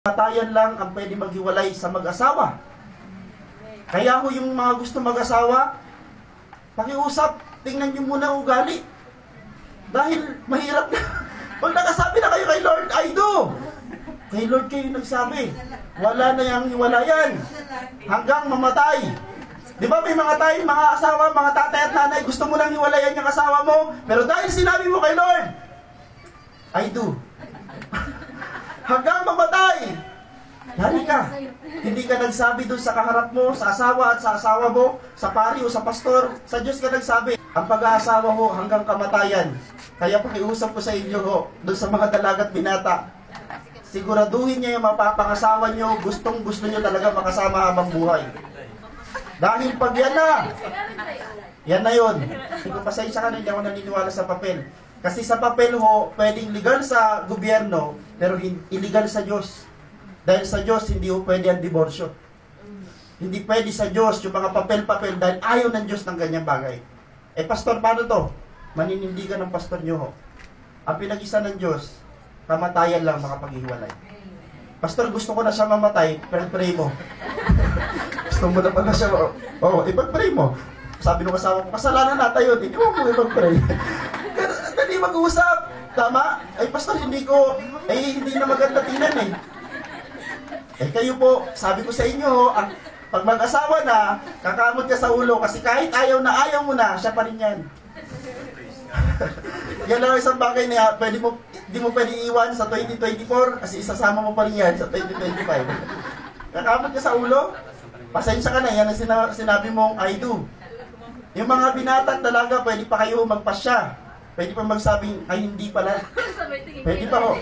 Kamatayan lang ang pwede maghiwalay sa mag-asawa. Kaya ho yung mga gusto mag-asawa, pakiusap, tingnan nyo muna ugali. Dahil mahirap na. Pag nakasabi na kayo kay Lord, I do. Kay Lord kayo nagsabi. Wala na yung hiwalayan. Hanggang mamatay. Di ba may mga tayo, mga asawa, mga tatay at nanay, gusto mo lang hiwalayan yung asawa mo, pero dahil sinabi mo kay Lord, I do. Hanggang mamatay. Hari ka. Hindi ka nagsabi doon sa kaharap mo, sa asawa at sa asawa mo, sa pari o sa pastor. Sa Diyos ka nagsabi. Ang pag-aasawa ho hanggang kamatayan. Kaya pakiusap ko sa inyo ho, doon sa mga dalagat binata, siguraduhin niyo yung mapapangasawa niyo, gustong-gusto niyo talaga makasama habang buhay. Dahil pag yan na yun. Hindi ko pasensya ka na, hindi ako naniniwala sa papel. Kasi sa papel ho, pwedeng legal sa gobyerno, pero illegal sa Diyos. Dahil sa Diyos, hindi ho pwede ang diborsyo. Hindi pwede sa Diyos yung mga papel-papel dahil ayaw ng Diyos ng ganyang bagay. Eh, pastor, paano to? Maninindigan ng pastor nyo ho. Ang pinag-isa ng Diyos, kamatayan lang makapaghiwalay. Pastor, gusto ko na siya mamatay, pero pray mo. Gusto mo na pala siya, ipag-pray mo. Sabi nung kasama ko, kasalanan na tayo, hindi mo ipag-pray. Dali mag-uusap. Tama? Ay, pastor, hindi na maganda tingnan eh. Eh kayo po, sabi ko sa inyo, pag mag-asawa na, kakamot ka sa ulo kasi kahit ayaw mo na, siya pa rin yan. Yan lang isang bagay na di mo pwede iwan sa 2024 kasi isasama mo pa rin yan sa 2025. Kakamot ka sa ulo, pasensya ka na, yan ang sinabi mong I do. Yung mga binata talaga, pwede pa kayo magpasya. Pwede pa magsabing, ay hindi pala. Pwede pa ho.